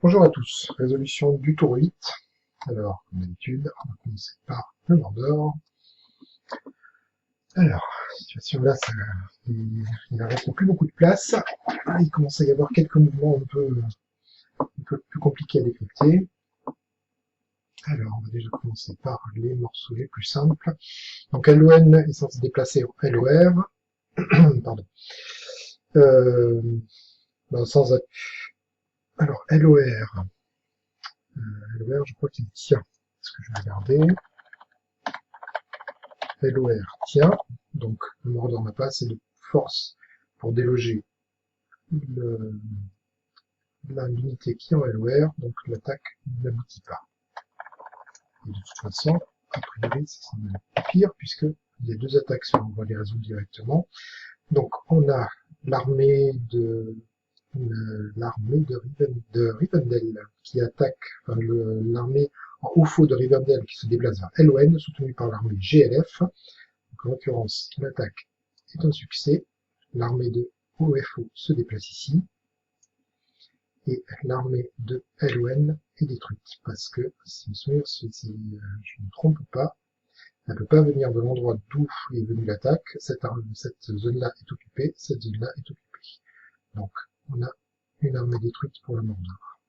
Bonjour à tous, résolution du tour 8. Alors, comme d'habitude, on va commencer par le Mordor. Alors, situation là, il ne reste plus beaucoup de place. Il commence à y avoir quelques mouvements un peu plus compliqués à décrypter. Alors, on va déjà commencer par les morceaux les plus simples. Donc, LON est censé se déplacer en LOR. Pardon. Euh, sans... Alors, LOR. LOR, je crois qu'il tient. Est-ce que je vais regarder? LOR tient, donc le Mordor n'a pas assez de force pour déloger l'unité qui est en LOR, donc l'attaque n'aboutit pas. Et de toute façon, a priori, ça semble pire, puisqu'il y a deux attaques si on va les résoudre directement. Donc on a l'armée de Rivendell qui attaque, enfin, l'armée en haut faux de Rivendell qui se déplace vers LON, soutenue par l'armée GLF. Donc, en l'occurrence, l'attaque est un succès. L'armée de OFO se déplace ici. Et l'armée de LON est détruite. Parce que, si je ne me trompe pas, elle ne peut pas venir de l'endroit d'où est venue l'attaque. Cette zone-là est occupée. Cette zone-là est occupée. Donc, on a une armée détruite pour le Mordor.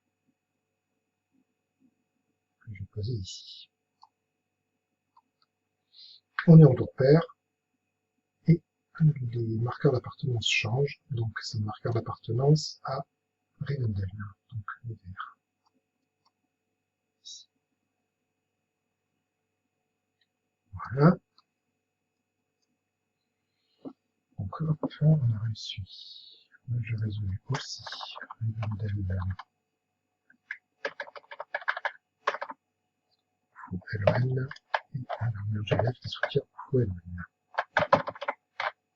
Que je vais poser ici. On est en tour pair. Et les marqueurs d'appartenance changent. Donc, c'est un marqueur d'appartenance à Rivendell, donc les verts. Voilà. Donc hop, on a réussi. Là, j'ai résolu aussi Rivendell Fou LON et l'armée GLF qui soutient Fou LON.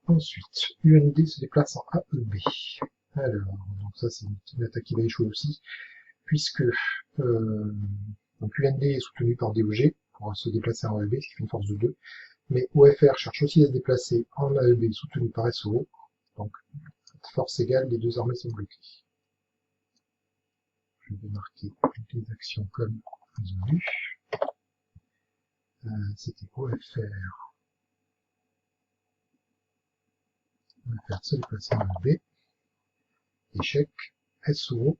Ensuite, UND se déplace en AEB. Alors, donc ça c'est une attaque qui va échouer aussi, puisque donc UND est soutenu par DOG pour se déplacer en AEB, ce qui fait une force de 2. Mais OFR cherche aussi à se déplacer en AEB soutenu par SOO. Donc, force égale, les deux armées sont bloquées. Je vais marquer les actions comme résolues. C'était OFR. OFR se déplacer en AEB. Échec. SOO.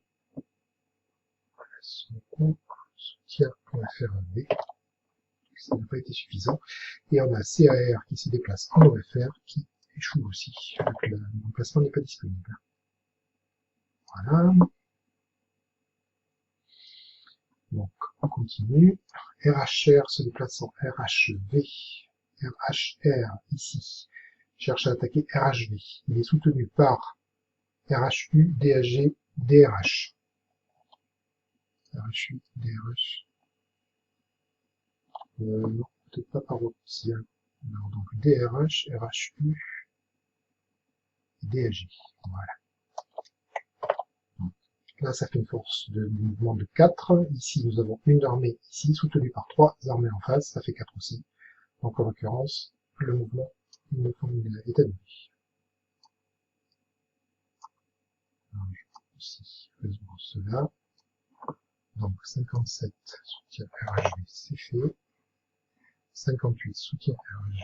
SOO soutient OFR AEB. Ça n'a pas été suffisant. Et on a CAR qui se déplace en OFR qui échoue aussi. Donc l'emplacement n'est pas disponible. Voilà. Donc on continue. RHR se déplace en RHV. RHR ici cherche à attaquer RHV. Il est soutenu par RHU, DHG, DRH. RHU, DRH. Non, peut-être pas par option. Alors, donc DRH, RHU et DHG. Voilà. Donc, là, ça fait une force de mouvement de 4. Ici, nous avons une armée ici, soutenue par 3 armées en face. Ça fait 4 aussi. Donc, en l'occurrence, le mouvement est annulé. Alors, ici, faisons cela. Donc 57 soutien RHV, c'est fait. 58 soutien RHV,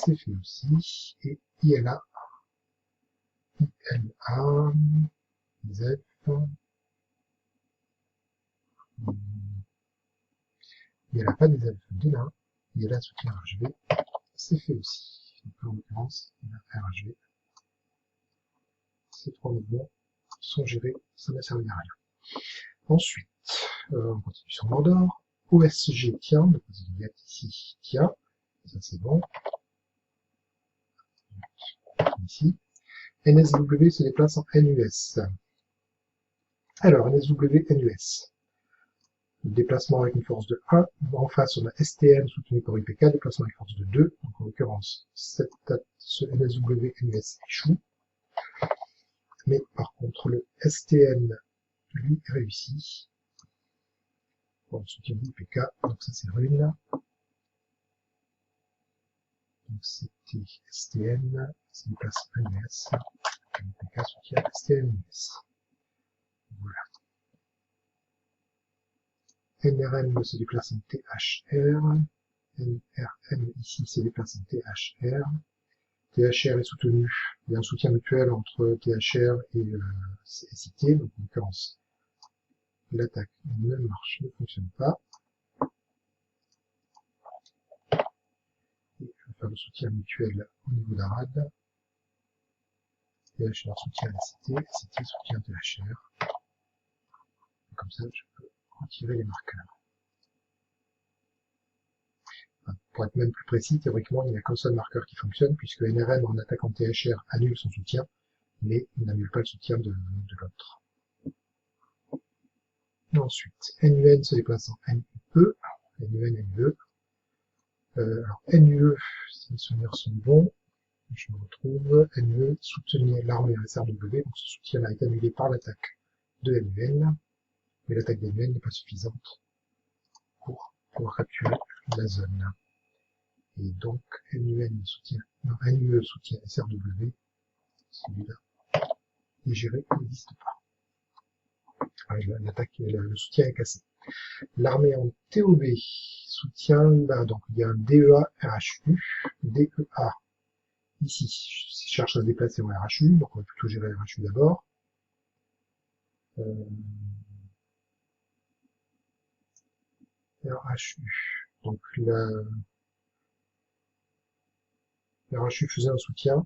c'est fait aussi. Et ILA, Z, ILA pas des elfes de là. ILA soutien RHV, c'est fait aussi. Donc en l'occurrence, ILA RHV. Ces trois mouvements sont gérés, ça n'a servi à rien. Ensuite, on continue sur Mordor. OSG tient, donc il y a ici tient, ça c'est bon. Ici. NSW se déplace en NUS. Alors, NSW, NUS. Déplacement avec une force de 1. En face, on a STN soutenu par UPK, déplacement avec force de 2. Donc, en l'occurrence, ce NSW, NUS échoue. Mais par contre, le STN, lui, réussit. Bon, soutien d'UPK, donc ça c'est Rune. Donc c'était STN, se déplace en NUS. UPK soutient STN, NUS. Voilà. NRM se déplace en THR, NRM ici se déplace en THR, THR est soutenu, il y a un soutien mutuel entre THR et SIT, donc en l'occurrence, l'attaque ne fonctionne pas. Et je vais faire le soutien mutuel au niveau d'Arad. THR soutient SIT, SIT soutient THR. Et comme ça, je peux retirer les marqueurs. Enfin, pour être même plus précis, théoriquement, il n'y a qu'un seul marqueur qui fonctionne, puisque NRM en attaquant THR annule son soutien, mais il n'annule pas le soutien de l'autre. Ensuite, NUN se déplace en NUE, NUE. Alors, NUE, si mes souvenirs sont bons, je me retrouve, NUE soutenir l'armée SRW, donc ce soutien-là est annulé par l'attaque de NUN, mais l'attaque de NUN n'est pas suffisante pour pouvoir capturer la zone. Et donc, NUE soutient SRW, celui-là est géré, n'existe pas. L'attaque, le soutien est cassé. L'armée en TOB soutient, donc il y a un DEA RHU, DEA ici cherche à se déplacer en RHU, donc on va plutôt gérer RHU d'abord. RHU, donc la RHU faisait un soutien,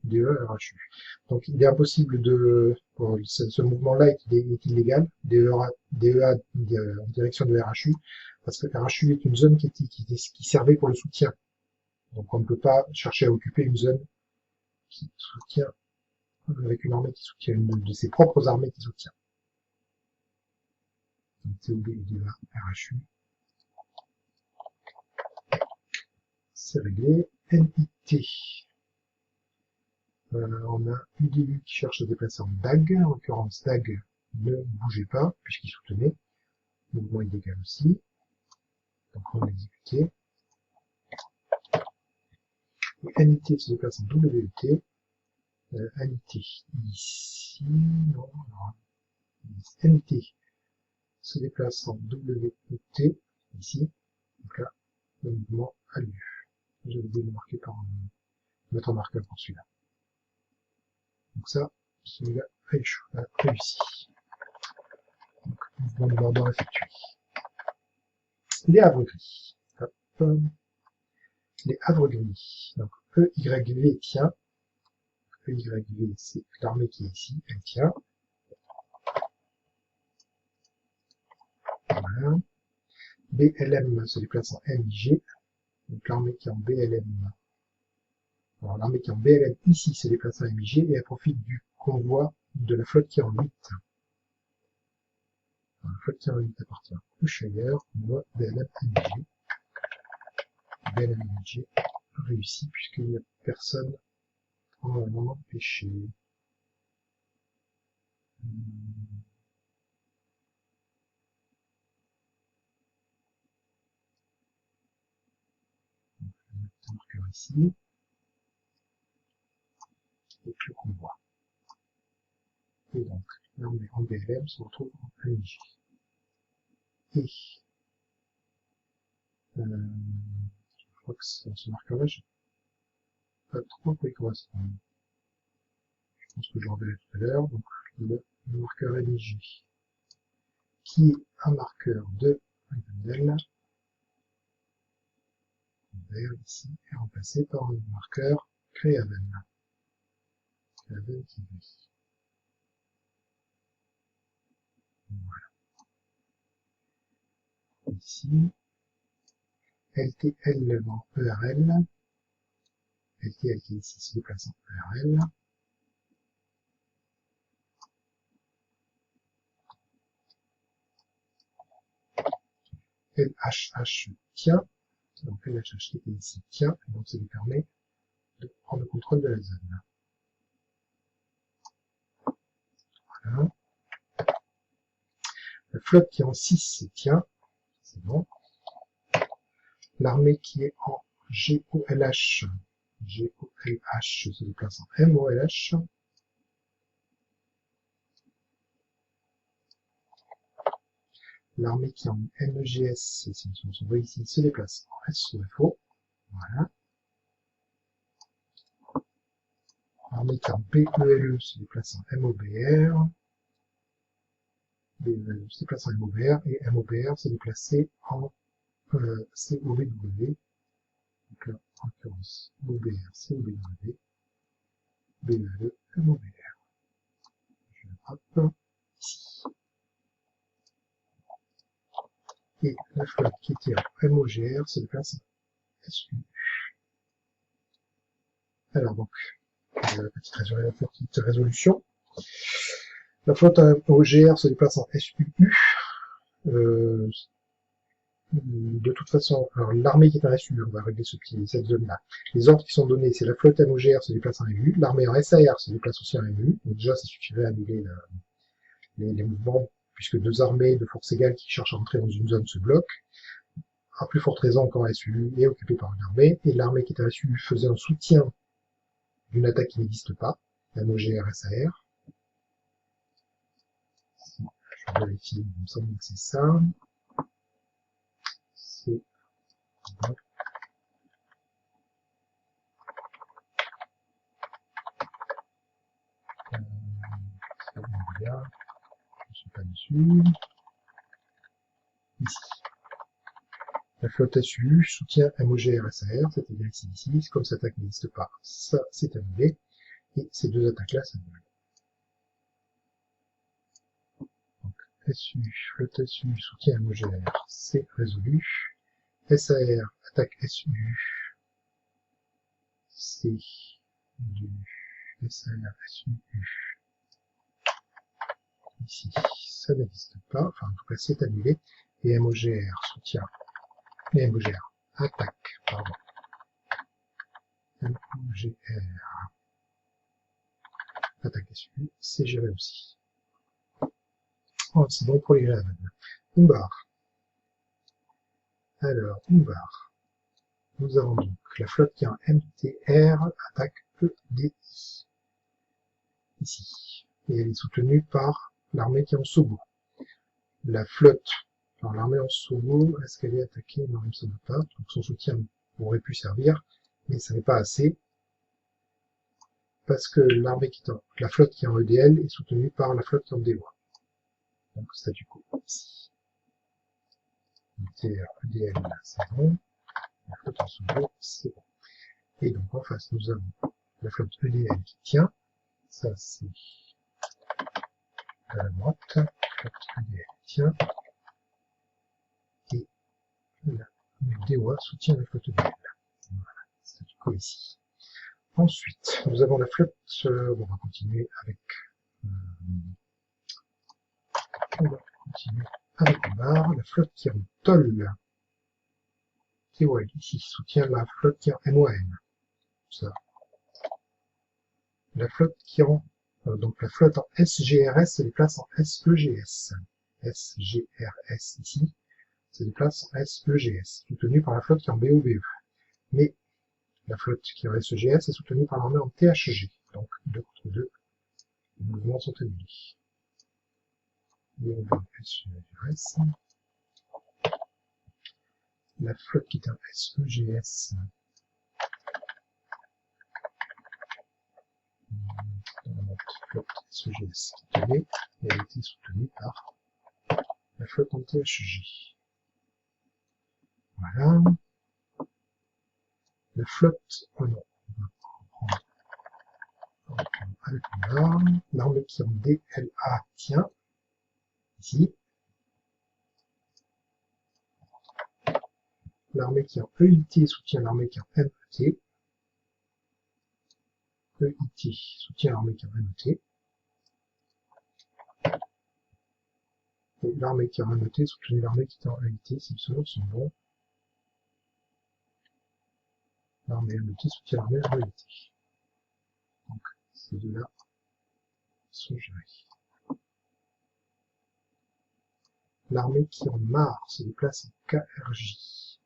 DEA RHU. Donc il est impossible de, bon, ce mouvement-là est illégal, DEA en direction de RHU, parce que RHU est une zone qui servait pour le soutien. Donc on ne peut pas chercher à occuper une zone qui soutient, avec une armée qui soutient, une de ses propres armées qui soutient. Donc TOB et DEA RHU. C'est réglé. NIT. On a UDU qui cherche à se déplacer en DAG. En l'occurrence, DAG ne bougeait pas, puisqu'il soutenait. Mouvement illégal aussi. Donc on va exécuter. Et NIT se déplace en WET. NIT ici. Non, non. NIT se déplace en WET ici. Donc là, le mouvement a lieu. J'ai oublié de le marquer par notre marqueur pour celui-là. Donc ça, celui-là a réussi. Donc, mouvement de bordure effectué. Les havres gris. Hop. Les havres gris. Donc, EYV tient. EYV, c'est l'armée qui est ici, elle tient. Voilà. BLM se déplace en MIG. Donc, l'armée qui est en BLM. Alors, l'armée qui est en BLM ici se déplace en MIG et elle profite du convoi de la flotte qui est en 8. Alors, la flotte qui est en 8 appartient au Shire. On voit BLM MIG. BLM MIG réussi puisqu'il n'y a personne pour empêcher. Un marqueur ici. Et le convoi. Et donc, l'armée en BLM se retrouve en MIG. Et je crois que ce marqueur-là, je ne sais pas trop à quoi il correspond. Je pense que je le reverrai tout à l'heure. Donc, le marqueur MIG, qui est un marqueur de Rivendell, vert ici, est remplacé par un marqueur Créaven. Créaven qui vit. Voilà. Ici, LTL en ERL. LTL qui est ici se déplace en ERL. LHH tient. Donc LHH qui est ici tient. Et donc ça lui permet de prendre le contrôle de la zone. Voilà. La flotte qui est en 6 tient. C'est bon. L'armée qui est en GOLH. GOLH se déplace en MOLH. L'armée qui est en MGS, si nous sommes ici, se déplace en SOFO. Voilà. L'armée qui est en BELE se déplace en MOBR. BELE se déplace en MOBR et MOBR se déplacer en COBW. Donc là, en l'occurrence, MOBR, COBW, BELE, MOBR. Je hop, ici. Et la flotte qui était en MOGR se déplace en SU. Alors donc, petite résolution. La flotte en OGR se déplace en SUU. De toute façon, alors l'armée qui est en SU, on va régler cette zone-là. Les ordres qui sont donnés, c'est la flotte MOGR se déplace en MU, l'armée en SAR se déplace aussi en MU. Donc déjà, ça suffirait à annuler les mouvements, puisque deux armées de force égale qui cherchent à entrer dans une zone se bloquent. À plus forte raison quand SU est occupée par une armée, et l'armée qui est en SU faisait un soutien d'une attaque qui n'existe pas, MOGR, SAR. Je vérifie, il me semble que c'est ça. C'est là, je suis pas dessus. Ici. La flotte SU soutient MOGR, SAR, c'est-à-dire ici, comme cette attaque n'existe pas, ça c'est annulé, et ces deux attaques-là s'annulent. Donc SU, flotte SU soutient MOGR, c'est résolu. SAR, attaque SU, c'est du SAR, SU, ici, ça n'existe pas, enfin en tout cas c'est annulé, et MOGR soutient, et MOGR, attaque, pardon, MOGR, attaque SU, c'est géré aussi. Oh, c'est bon pour les graves. Umbar. Alors, Umbar. Nous avons donc la flotte qui est en MTR, attaque EDI. Ici. Et elle est soutenue par l'armée qui est en Sobo. La flotte, alors l'armée en Sobo, est-ce qu'elle est attaquée? Non, il ne me semble pas. Donc son soutien aurait pu servir, mais ça n'est pas assez. Parce que l'armée qui est en, la flotte qui est en EDL est soutenue par la flotte qui est en DOA. Donc statu quo ici. MTR, EDL, c'est bon. La flotte en Sobo, c'est bon. Et donc en face, nous avons la flotte EDL qui tient. Ça, c'est à la droite. La flotte EDL tient. Et la DOA soutient la flotte EDL. Voilà, c'est du coup ici. Ensuite, nous avons la flotte, on va continuer avec Omar, la flotte qui est en Toll. TOL ici soutient la flotte qui est en MON. Ça. La flotte qui est en donc la flotte en SGRS se déplace en SEGS. SGRS ici se déplace en SEGS, soutenue par la flotte qui est en BOBE. Mais la flotte qui est en SEGS est soutenue par l'armée en THG. Donc 2 contre 2, les mouvements sont annulés. BOBE, SEGS. La flotte qui est en SEGS flotte SEGS qui tenait, et elle a été soutenue par la flotte en THJ. Voilà. La flotte, oh non, on va prendre avec l'armée qui en DLA tient, ici. L'armée qui en EIT soutient l'armée qui en MET. EIT soutient l'armée qui en MET. Et l'armée qui en MET soutient l'armée qui est en EIT, si les souvenirs sont bons. L'armée MET soutient l'armée en EIT. Donc, ces deux-là sont gérés. L'armée qui en marre se déplace en KRJ.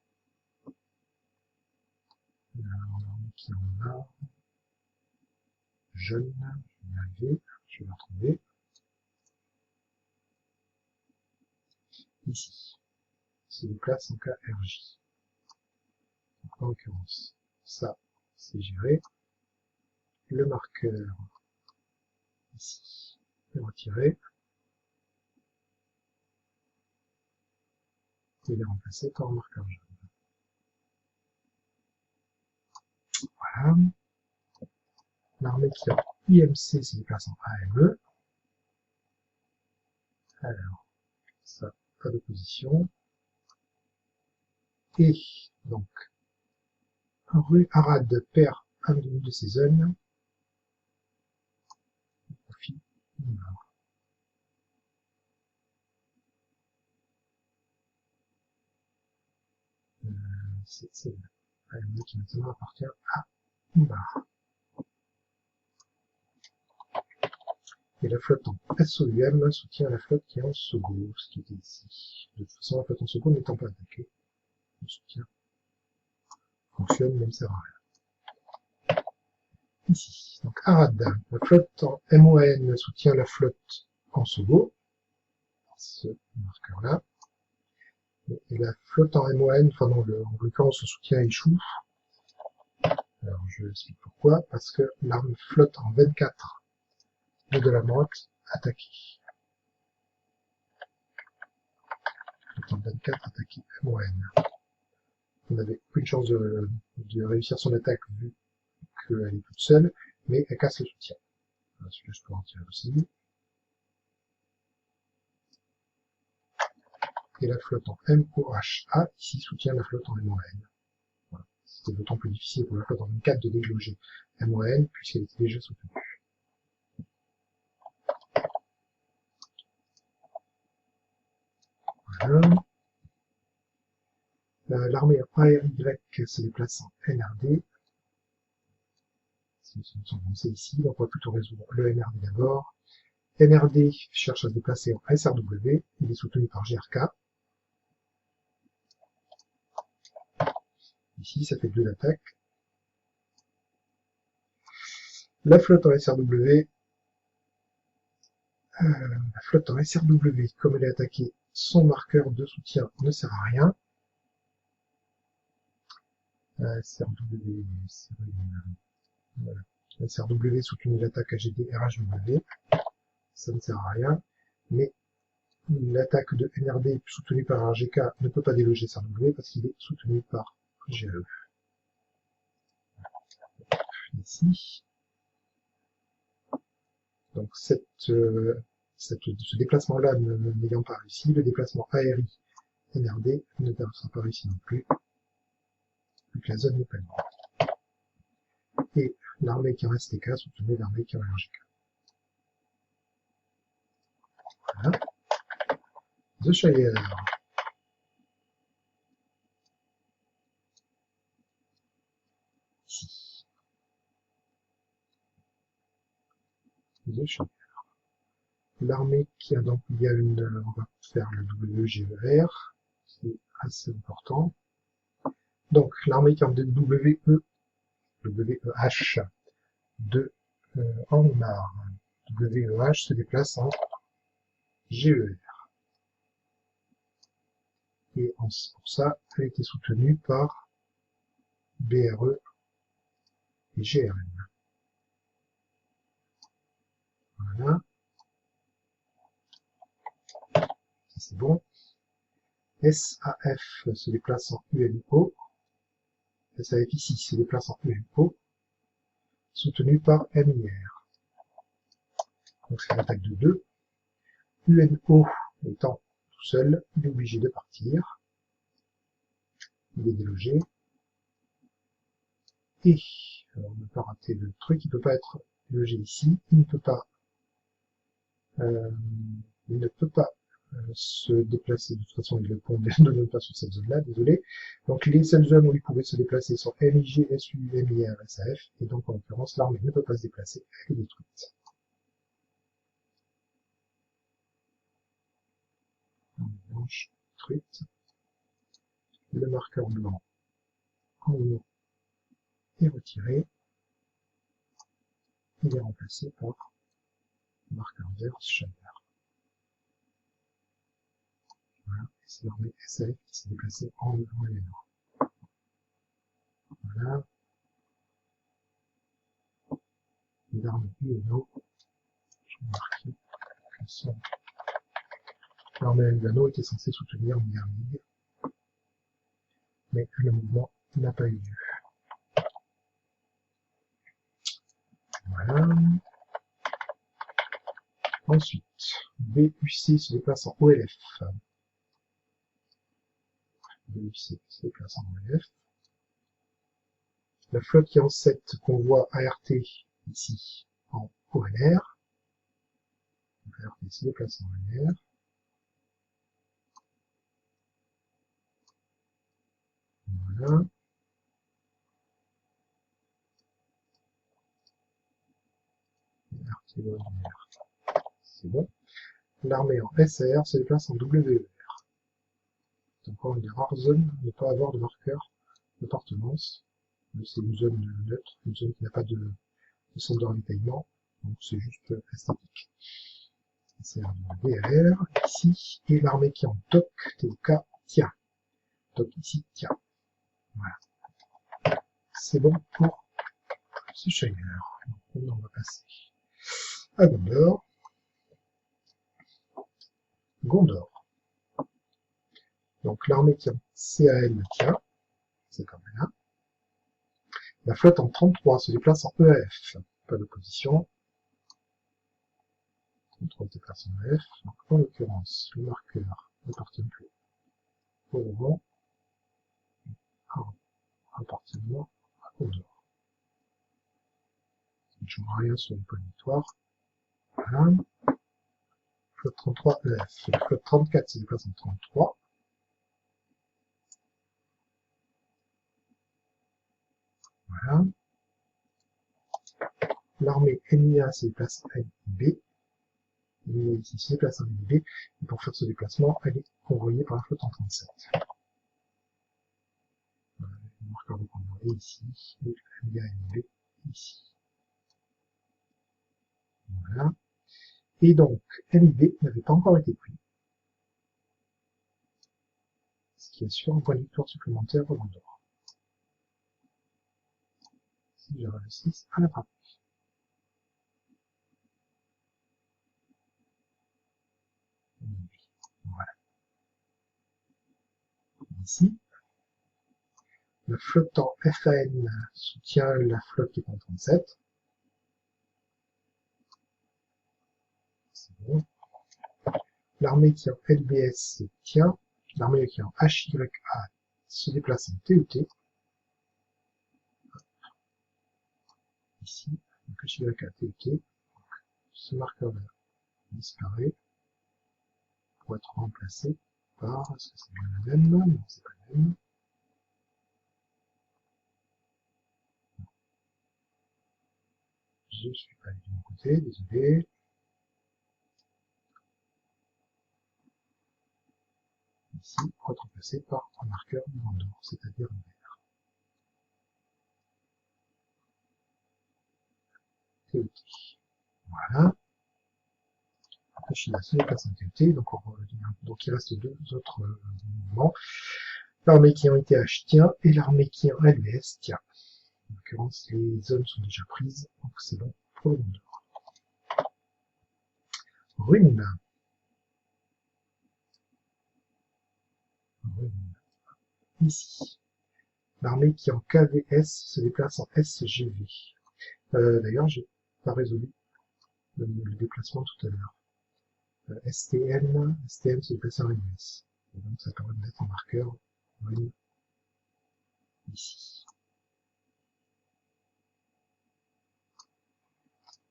L'armée qui en marre. Jeune, je vais y arriver, je vais la retrouver. ici, se déplace en cas RJ. Donc, en l'occurrence, ça, c'est géré. Le marqueur, ici, est retiré. Il est remplacé par un marqueur jaune. Voilà. L'armée qui a IMC se déplace en AME. Alors, ça, pas d'opposition. Et, donc, rue Arad perd un de ses zones. Profit. C'est l'AME qui maintenant appartient à Umbar. Et la flotte en SOUM soutient la flotte qui est en Sogo, ce qui était ici. De toute façon, la flotte en Sogo n'étant pas attaquée, le soutien fonctionne, mais ne sert à rien. Ici, donc Arad, la flotte en MON soutient la flotte en Sogo, ce marqueur-là. Et la flotte en MON, enfin non, en l'occurrence, le soutien échoue. Alors, je explique pourquoi. Parce que l'arme flotte en 24 de la Manche attaquée. Flotte en 24 attaquée MON. On n'avait aucune chance de réussir son attaque vu qu'elle est toute seule, mais elle casse le soutien. Voilà, celui-là, je peux en tirer aussi. Et la flotte en MOHA, ici, soutient la flotte en MON. Voilà. C'était d'autant plus difficile pour la flotte en 24 de déloger MON, puisqu'elle était déjà soutenue. Voilà. L'armée ARY se déplace en NRD. Nous sommes avancés ici, donc on va plutôt résoudre le NRD d'abord. NRD cherche à se déplacer en SRW, il est soutenu par GRK. Ici, ça fait 2 d'attaque. La flotte en SRW, comme elle est attaquée, son marqueur de soutien ne sert à rien. SRW, voilà. SRW soutenu l'attaque AGD RHW, ça ne sert à rien, mais l'attaque de NRD soutenue par RGK ne peut pas déloger SRW parce qu'il est soutenu par GE. Ici. Donc ce déplacement-là n'ayant pas réussi, le déplacement ARI NRD ne sera pas réussi non plus, vu que la zone n'est pas libre. Et l'armée qui en STK soutenait l'armée qui en RGK. Voilà. The Shire. Ici. The Shire. L'armée qui a donc, il y a on va faire le WGER, c'est assez important. Donc, l'armée qui a WEH de Angmar. WEH se déplace en GER. Et pour ça, elle était soutenue par BRE et GRN. Voilà. Ça c'est bon. SAF se déplace en UNO. SAF ici se déplace en UNO. Soutenu par MIR. Donc c'est une attaque de 2. UNO étant tout seul, il est obligé de partir. Il est délogé. Et, alors on ne peut pas rater le truc, il ne peut pas être délogé ici, il ne peut pas se déplacer, de toute façon le pont ne donne pas sur cette zone-là, désolé. Donc les seules zones où il pouvait se déplacer sont MIG, SU, MIR, SAF, et donc en l'occurrence l'armée ne peut pas se déplacer, elle est détruite. Blanche détruite. Le marqueur blanc en haut est retiré. Il est remplacé par le marqueur vert Shire. Voilà, c'est l'armée SAF qui s'est déplacée en UNO. Voilà. L'armée UNO, je vais marquer que l'armée UNO était censée soutenir Mierlig, mais le mouvement n'a pas eu lieu. Voilà. Ensuite, BUC se déplace en OLF. BUC se déplace en OLF. La flotte qui est en 7 convoi ART ici en ONR. ART se déplace en ONR. Voilà. ART ONR. C'est bon. L'armée en SR se déplace en WER. C'est encore une des rares zones à ne pas avoir de marqueur d'appartenance. C'est une zone neutre, une zone qui n'a pas de centre de ravitaillement, donc c'est juste esthétique. C'est un VLR ici, et l'armée qui est en TOC, TOK, tient. TOC ici, tient. Voilà. C'est bon pour ce Shiner. Donc on va passer à Gondor. Gondor. Donc l'armée qui est en CAL tient, c'est comme là. La flotte en 33 se déplace en EAF. Pas d'opposition. 33 se déplace en EAF. Donc en l'occurrence, le marqueur n'appartient plus au Rouen. Appartenant à Gondor. Ça ne change rien sur le point de victoire. Voilà. Flotte 33 EF. La flotte 34 se déplace en 33. Voilà. L'armée NIA se déplace à NIB. NIA ici se déplace en NIB. Et pour faire ce déplacement, elle est envoyée par la flotte en 37. Voilà. Le marqueur de convoi est ici. Et NIA NIB ici. Voilà. Et donc, NIB n'avait pas encore été pris. Ce qui assure un point de victoire supplémentaire au Gondor. Si j'ai réussi à l'attraper. Voilà. Ici, la flotte en FAN soutient la flotte qui est en 37. C'est bon. L'armée qui est en LBS tient. L'armée qui est en HYA se déplace en TET. Ici, donc HYA TET. Ce marqueur-là disparaît pour être remplacé par, est-ce que c'est bien la même? Non, c'est pas la même. Je suis pas allé de mon côté, désolé. Ici, pour être remplacé par un marqueur du Gondor, c'est-à-dire un vert. TET. Voilà. HYA se déplace en TET, donc il reste deux autres mouvements. L'armée qui est en ITH tient, et l'armée qui est en LBS tient. En l'occurrence, les zones sont déjà prises, donc c'est bon pour le Gondor. Rune. Ici. L'armée qui est en KVS se déplace en SGV. D'ailleurs, j'ai pas résolu le déplacement tout à l'heure. STM se déplace en LBS. Et donc ça permet de mettre un marqueur Rune ici.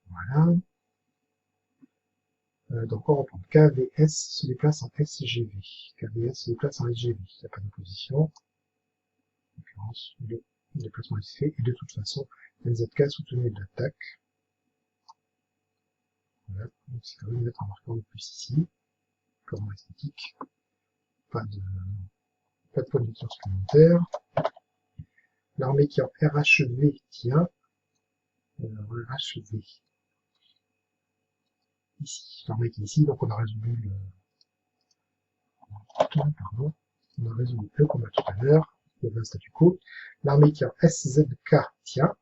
Voilà. Donc on reprend. KVS se déplace en SGV. KVS se déplace en SGV. Il n'y a pas d'opposition. En l'occurrence, le déplacement est fait. Et de toute façon, NZK soutenait de l'attaque. Voilà. Donc c'est quand même mettre un marqueur de plus ici. Purement esthétique. Pas de point de victoire supplémentaire. L'armée qui est en RHV tient. RHV. Ici. L'armée qui est ici, donc on a résolu pardon, on a résolu le combat tout à l'heure, il y avait un statu quo. L'armée qui est en SZK tient.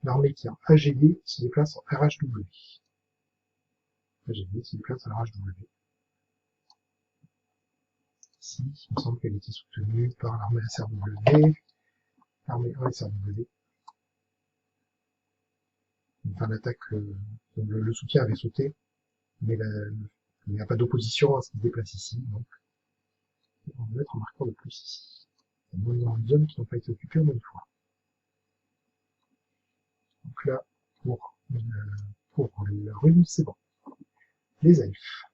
L'armée qui est en AGD se déplace en RHW. AGD se déplace en RHW. Ici, il me semble qu'elle était soutenue par l'armée SRW, l'armée SRW. Enfin, l'attaque, le soutien avait sauté, mais il n'y a pas d'opposition à ce qui se déplace ici, donc on va mettre un marqueur de plus ici. Il y a dans une zone qui n'ont pas été occupées au moins une fois. Donc là, pour la rune, c'est bon. Les elfes.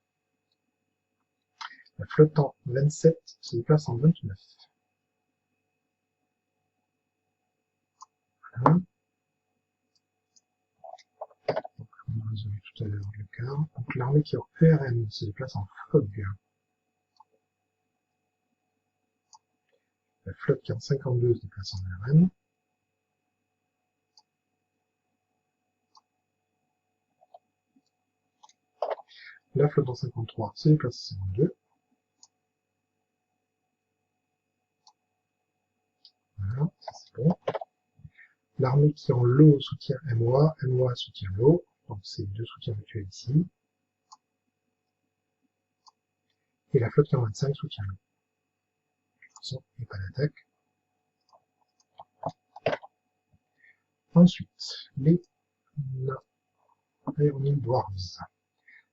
La flotte en 27 se déplace en 29. Voilà. Donc, on a résolu tout à l'heure le cas. Donc l'armée qui est en ERM se déplace en Fog. La flotte qui est en 52 se déplace en ERM. La flotte en 53 se déplace en 52. Voilà, ça c'est bon. L'armée qui est en low soutient MOA, MOA soutient low, donc c'est deux soutiens mutuels ici. Et la flotte qui est en 25 soutient low. Il n'y a pas d'attaque. Ensuite, les Iron Dwarves.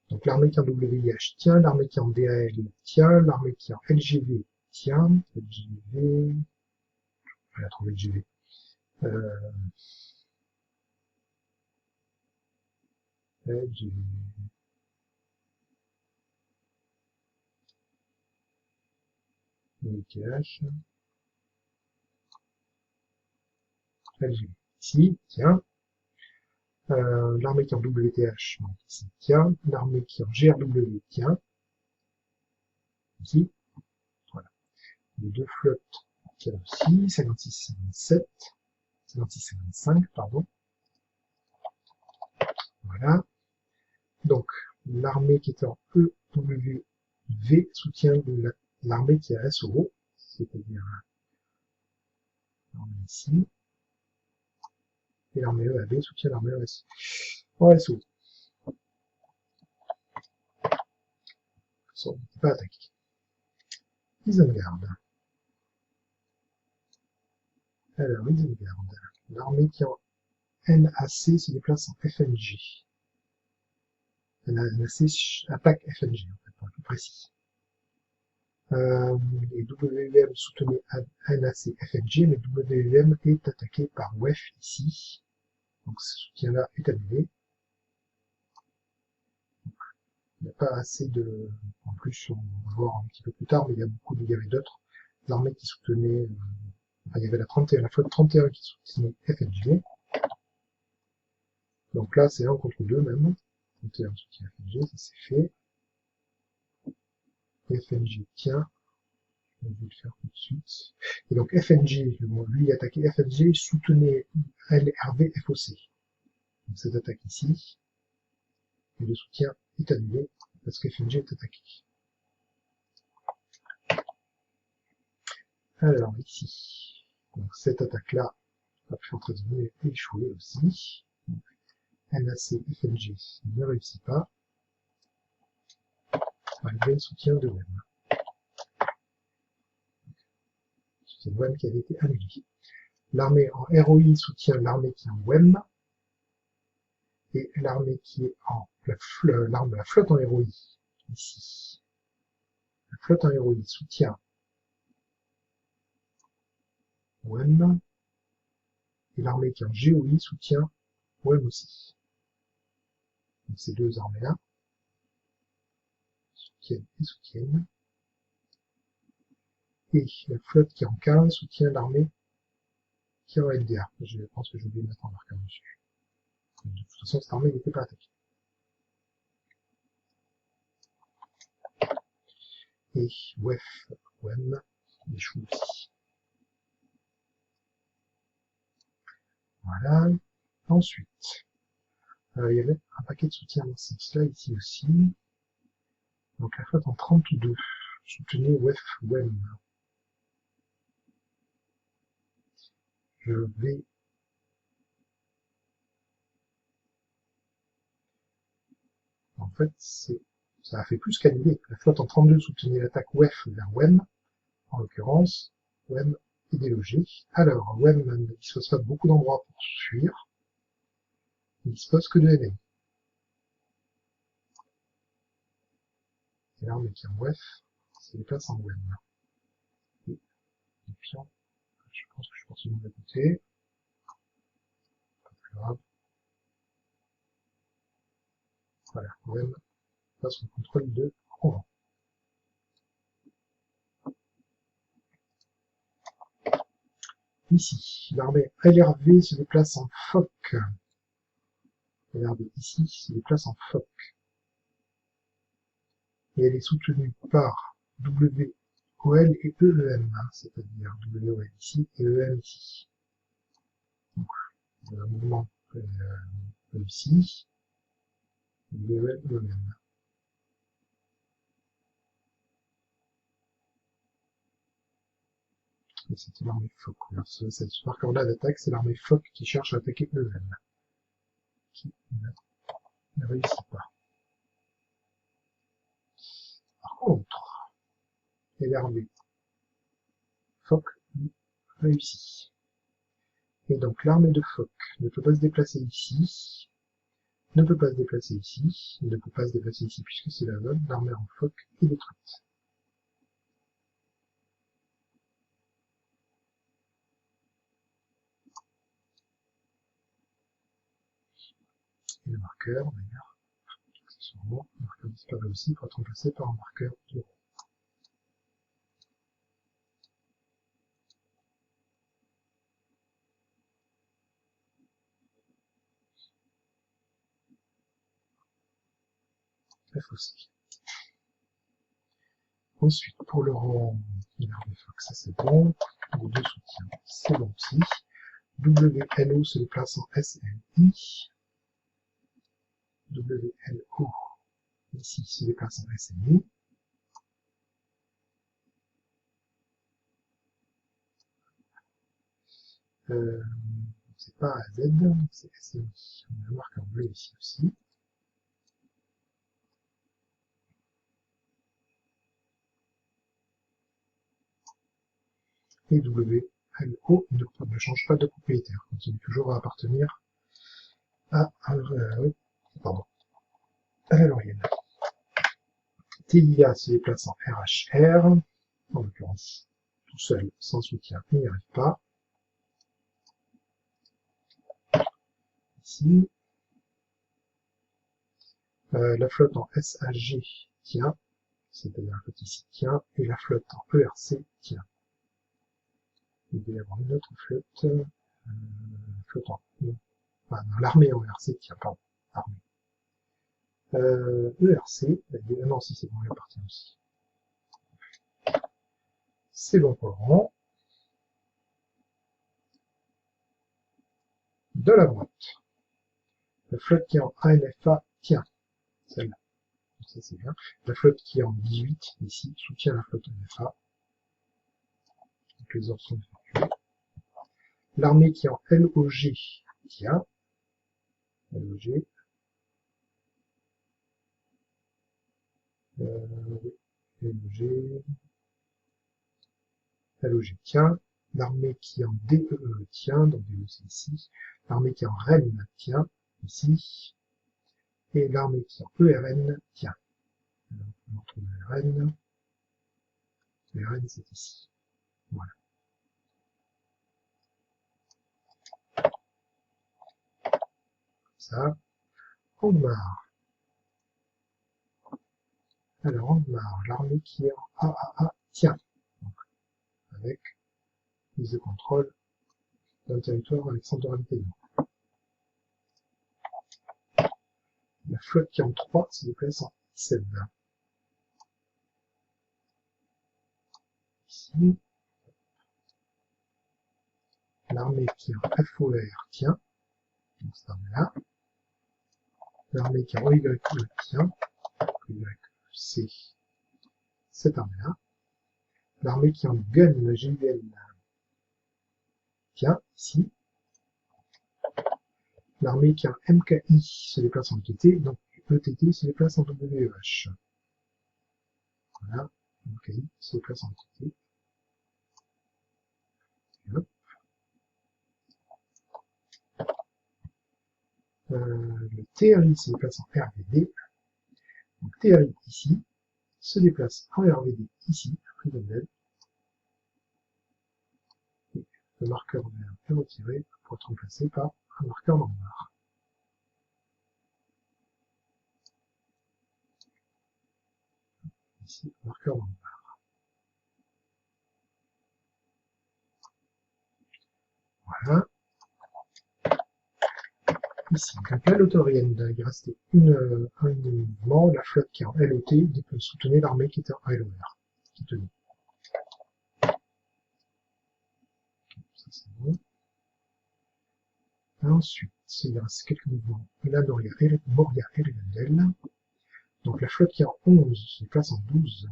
Donc l'armée qui est en WIH tient, l'armée qui est en DAL tient, l'armée qui est en LGV tient, LGV, on va trouver LGV. LGV. WTH. LGV. Ici, tiens. L'armée qui est en WTH, donc ici, tient. L'armée qui est en GRW tient. Ici. Voilà. Les deux flottes tiennent aussi, 56, 57. 56, 55, pardon. Voilà. Donc, l'armée qui est en EWV soutient l'armée qui est SO, c'est-à-dire l'armée ici. Et l'armée EAB soutient l'armée en SO. Ils n'étaient pas attaqués. Isengard. Alors, Isengard. L'armée qui est en NAC se déplace en FNG. NAC attaque FNG, en fait, pour être plus précis. Les WM soutenaient NAC FNG, mais WM est attaqué par WEF ici. Donc ce soutien-là est annulé. Il n'y a pas assez de... En plus, on va voir un petit peu plus tard, mais il y avait d'autres armées qui soutenaient... Enfin, il y avait la flotte 31 qui soutenait FNG. Donc là, c'est 1 contre 2 même. 31 soutient FNG, ça c'est fait. FNG tient. Je vais le faire tout de suite. Et donc FNG, lui attaquait FNG, soutenait LRV FOC. Donc cette attaque ici. Et le soutien est annulé parce que FNG est attaqué. Alors ici, donc cette attaque-là, la puissance est échouée aussi. Donc, NAC FNG ne réussit pas, malgré le soutien de WEM. C'est WEM qui avait été annulé. L'armée en ROI soutient l'armée qui est en WEM, et l'armée qui est en la flotte en ROI, ici. La flotte en ROI soutient WEM, et l'armée qui est en GOI soutient WEM aussi. Donc ces deux armées-là soutiennent. Et la flotte qui est en 15 soutient l'armée qui est en LDA. Je pense que j'ai oublié de mettre un marqueur dessus. De toute façon, cette armée n'était pas attaquée. Et WEM échoue aussi. Voilà. Ensuite, il y avait un paquet de soutien dans ce sens-là, ici aussi. Donc la flotte en 32. Soutenez WEM. Je vais... En fait, ça a fait plus qu'annuler. La flotte en 32 soutenait l'attaque WEF vers WEM. En l'occurrence, WEM est délogé. Alors, WEM ne dispose pas de beaucoup d'endroits pour fuir. Il dispose que de NA. Et l'armée qui est en WEF se déplace en WEM. Et les pions, je pense que je continue de côté. Pas très grave. Voilà, WEM passe au contrôle de Rouen. Ici, l'armée LRV se déplace en FOC. LRV ici se déplace en FOC. Et elle est soutenue par WOL et EEM, c'est-à-dire WOL ici et EM ici. Donc, le mouvement ici, WOL, EEM. Et c'était l'armée FOC. Cette marqueur-là d'attaque, c'est l'armée FOC qui cherche à attaquer EEM. Qui ne réussit pas. Par contre, LRV FOC réussit. Et donc l'armée de Foch ne peut pas se déplacer ici, ne peut pas se déplacer ici, ne peut pas se déplacer ici puisque c'est la zone, l'armée en Foch est détruite. Et le marqueur, d'ailleurs, accessoirement, le marqueur disparaît aussi pour être remplacé par un marqueur de rond. FOC. Ensuite, pour le rang l'armée Foch, ça c'est bon. Les deux soutiens, c'est bon aussi. WLO se déplace en SLI. WLO ici se déplace en SLI. C'est pas AZ, c'est SLI. On a un marqueur bleu ici aussi. Et WLO ne change pas de propriétaire, continue toujours à appartenir à la Laurienne. TIA se déplace en RHR, en l'occurrence tout seul, sans soutien, il n'y arrive pas. Ici, la flotte en SAG tient, c'est-à-dire la flotte ici tient, et la flotte en ERC tient. Il doit y avoir une autre flotte, flotte en l'armée en ERC tient, pardon, armée. ERC, non si c'est bon, il appartient aussi. C'est bon pour le rang. De la droite. La flotte qui est en ANFA tient. Celle-là. Ça c'est bien. La flotte qui est en 18, ici, soutient la flotte ANFA. Donc les ordres sont effectués. L'armée qui est en LOG tient. LOG. LOG. LOG tient. L'armée qui est en DEE tient, donc DEE c'est ici. L'armée qui est en REN tient, ici. Et l'armée qui est en ERN tient. Alors, on retrouve ERN. ERN c'est ici. Voilà. Ça. Angmar. Alors, Angmar, l'armée qui est en AAA tient. Donc, avec prise de contrôle d'un territoire avec centralité. La flotte qui est en 3 se déplace en ISEB. Ici. L'armée qui est en FOR tient. Donc, cette armée-là. L'armée qui est en YE tient. YC cette armée-là. L'armée qui en gun, le GUN, tient ici. L'armée qui a un MKI se déplace en TT, donc ETT se déplace en WH. Voilà, MKI se déplace en TT. Et hop. Le TRI se déplace en RVD. Donc TRI ici se déplace en RVD ici, à Rivendell. Et le marqueur vert est retiré pour être remplacé par un marqueur noir. Ici, marqueur noir. Voilà. Ici, donc la Lotharienne, il restait un mouvement, la flotte qui est en LOT soutenait l'armée qui était en LOR, qui tenait. Ça c'est bon. Ensuite, il reste quelques mouvements. Là, Moria et Rivendell. Donc la flotte qui est en 11 se déplace en 12.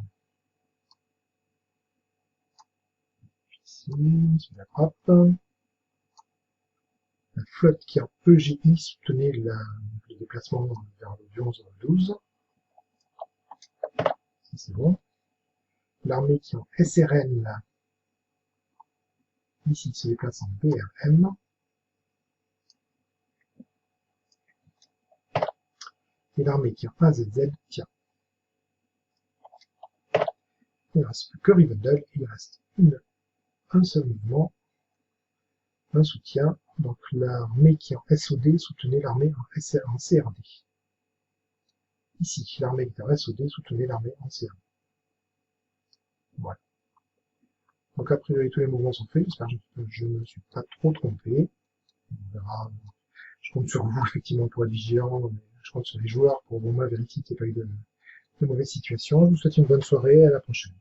Ici, c'est la frappe. La flotte qui est en EGI soutenait le déplacement vers le 11 au 12. Ça c'est bon. L'armée qui est en SRN, là, ici, se déplace en BRM. Et l'armée qui est en AZZ tient. Il ne reste plus que Rivendell, il reste un seul mouvement, un soutien. Donc l'armée qui est en SOD soutenait l'armée en CRD. Ici, l'armée qui est en SOD soutenait l'armée en CRD. Voilà. Donc a priori tous les mouvements sont faits, j'espère que je ne me suis pas trop trompé. On verra. Je compte sur vous effectivement pour être vigilant, mais je compte sur les joueurs pour au moins vérifier qu'il n'y ait pas eu de mauvaise situation. Je vous souhaite une bonne soirée, à la prochaine.